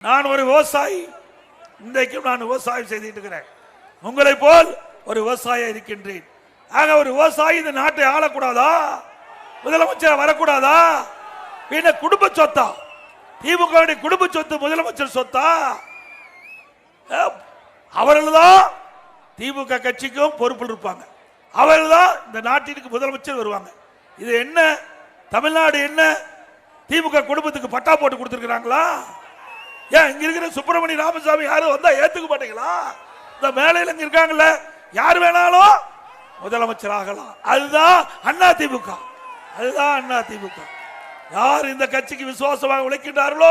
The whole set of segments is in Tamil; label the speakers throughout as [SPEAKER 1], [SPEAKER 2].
[SPEAKER 1] நான் ஒரு விவசாயி, இன்றைக்கும் நான் விவசாயம் செய்துட்டு இருக்கிறேன். உங்களை போல் ஒரு விவசாயி இருக்கின்றேன். ஆக ஒரு விவசாயி இந்த நாட்டை ஆளக்கூடாதா? முதலமைச்சர் வரக்கூடாதா? பின்ன குடும்ப சொத்தா? திமுக குடும்ப சொத்து முதலமைச்சர் சொத்தா? அவர்கள் தான் திமுக கட்சிக்கும் பொறுப்பில் இருப்பாங்க. அவர்கள் தான் இந்த நாட்டிற்கு முதலமைச்சர் வருவாங்க. இது என்ன தமிழ்நாடு? என்ன திமுக குடும்பத்துக்கு பட்டா போட்டு கொடுத்திருக்கிறாங்களா? ஏன் இங்க இருக்கிற சுப்பிரமணிய ராமசாமி யாரும் வந்தா ஏத்துக்க மாட்டீங்களா? இந்த மேலையில இங்க இருக்காங்கல்ல, யார் வேணாலும் முதலமைச்சர் ஆகலாம். அதுதான் அண்ணா திமுக. அதுதான் அண்ணா திமுக. யார் இந்த கட்சிக்கு விசுவாசமாக உழைக்கின்றார்களோ,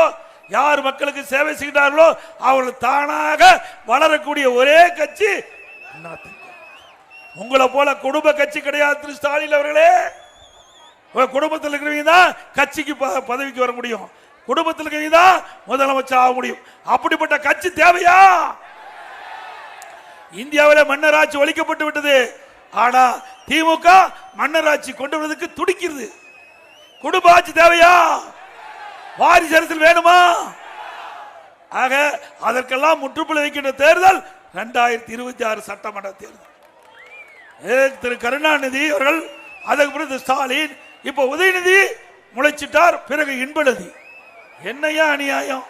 [SPEAKER 1] யார் மக்களுக்கு சேவை செய்கிறார்களோ அவர்கள் தானாக வளரக்கூடிய ஒரே கட்சி அண்ணா திமுக. உங்களை போல குடும்ப கட்சி கிடையாது திரு ஸ்டாலின் அவர்களே. குடும்பத்தில் இருக்கிறவங்க தான் கட்சிக்கு பதவிக்கு வர முடியும். குடும்பத்தில் இருக்கிறவங்க தான் முதலமைச்சர் ஆக முடியும். அப்படிப்பட்ட கட்சி தேவையா? இந்தியாவில் மன்னராட்சி ஒழிக்கப்பட்டு விட்டது. ஆனா திமுக மன்னராட்சி கொண்டு வருவதற்கு துடிக்கிறது. குடும்ப ஆட்சி தேவையா? வாரிசு அரசியல் வேணுமா? ஆக அதற்கெல்லாம் முற்றுப்புள்ளி வைக்கின்ற தேர்தல் 2026 சட்டமன்ற தேர்தல். திரு கருணாநிதி அவர்கள், அதற்கு பிறகு ஸ்டாலின், இப்ப உதயநிதி முளைச்சிட்டார், பிறகு இன்பநிதி. என்னையா அநியாயம்?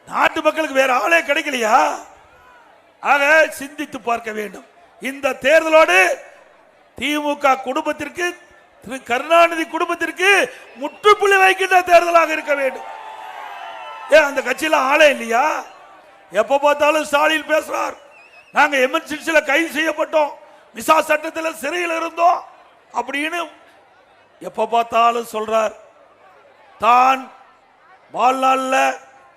[SPEAKER 1] நாட்டு மக்களுக்கு வேற ஆளே கிடைக்கலையா? ஆக சிந்தித்து பார்க்க வேண்டும். இந்த தேர்தலோடு திமுக குடும்பத்திற்கு, திரு கருணாநிதி குடும்பத்திற்கு முற்றுப்புள்ளி வைக்கின்ற தேர்தலாக இருக்க வேண்டும். ஏன் அந்த கட்சியில ஆளே இல்லையா? எப்ப பார்த்தாலும் ஸ்டாலின் பேசுறார், நாங்க எமர்ஜென்சில கைது செய்யப்பட்டோம், விசா சட்டத்தில் சிறையில் இருந்தோம் அப்படின்னு எப்ப பார்த்தாலும் சொல்றார். தான் வாழ்நாள்ல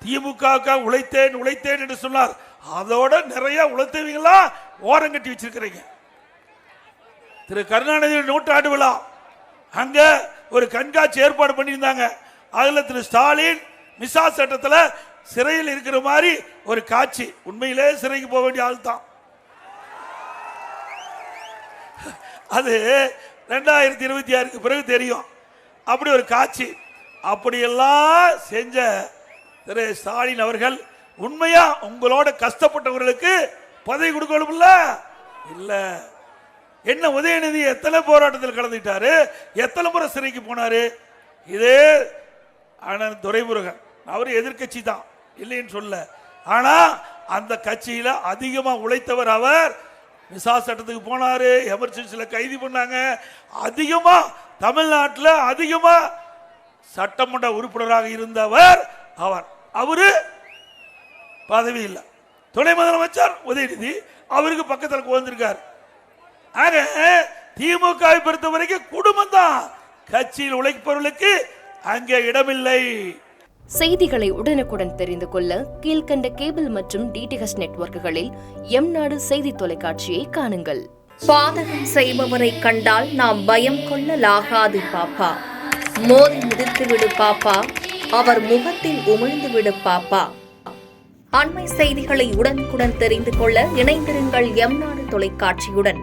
[SPEAKER 1] திமுக உழைத்தேன் உழைத்தேன் என்று சொன்னார். அதோட நிறைய உழைத்தவங்களா ஓரம் கட்டி வச்சிருக்கிறீங்க. திரு கருணாநிதி நூற்றாண்டு விழா, அங்க ஒரு கண்காட்சி ஏற்பாடு பண்ணியிருந்தாங்க. அதுல திரு ஸ்டாலின் மிசா சட்டத்தில் சிறையில் இருக்கிற மாதிரி ஒரு காட்சி. உண்மையிலே சிறைக்கு போக வேண்டிய ஆள் தான். அது 2026 பிறகு தெரியும். அப்படி ஒரு காட்சி. அப்படியெல்லாம் செஞ்ச திரு ஸ்டாலின் அவர்கள் உண்மையா உங்களோட கஷ்டப்பட்டவர்களுக்கு பதவி கொடுக்கணும் இல்ல? என்ன உதயநிதி எத்தனை போராட்டத்தில் கலந்துட்டாரு, எத்தனை முறை சிறைக்கு போனாரு. இதே அண்ணன் துரைமுருகன் அவர் எதிர்கட்சி தான், இல்லைன்னு சொல்ல. ஆனா அந்த கட்சியில அதிகமா உழைத்தவர் அவர். விசா சட்டத்துக்கு போனாரு, எமர்ஜென்சில கைது பண்ணாங்க. அதிகமா தமிழ்நாட்டில் அதிகமா சட்டமன்ற உறுப்பினராக இருந்தவர் அவர். அவரு பதவி இல்லை. துணை முதலமைச்சர் உதயநிதி அவருக்கு பக்கத்தில் உட்கார்ந்திருக்கார். ஆக திமுகவை பொறுத்த வரைக்கும் குடும்பம் தான். கட்சியில் உழைப்பவர்களுக்கு அங்கே இடமில்லை.
[SPEAKER 2] செய்திகளை உடனுக்குடன் தெரிந்து கொள்ள கீழ்கண்ட கேபிள் மற்றும் டிடிஎச் நெட்வொர்க்குகளில் எம்நாடு செய்தி தொலைக்காட்சியை காணுங்கள்.
[SPEAKER 3] பாதகம் செய்பவரை கண்டால் நாம் பயம் கொள்ளலாகாது பாப்பா. மோதி மிதித்து விடு பாப்பா, அவர் முகத்தில் உமிழ்ந்து விடு பாப்பா. அண்மை செய்திகளை உடனுக்குடன் தெரிந்து கொள்ள இணைந்திருங்கள் எம்நாடு தொலைக்காட்சியுடன்.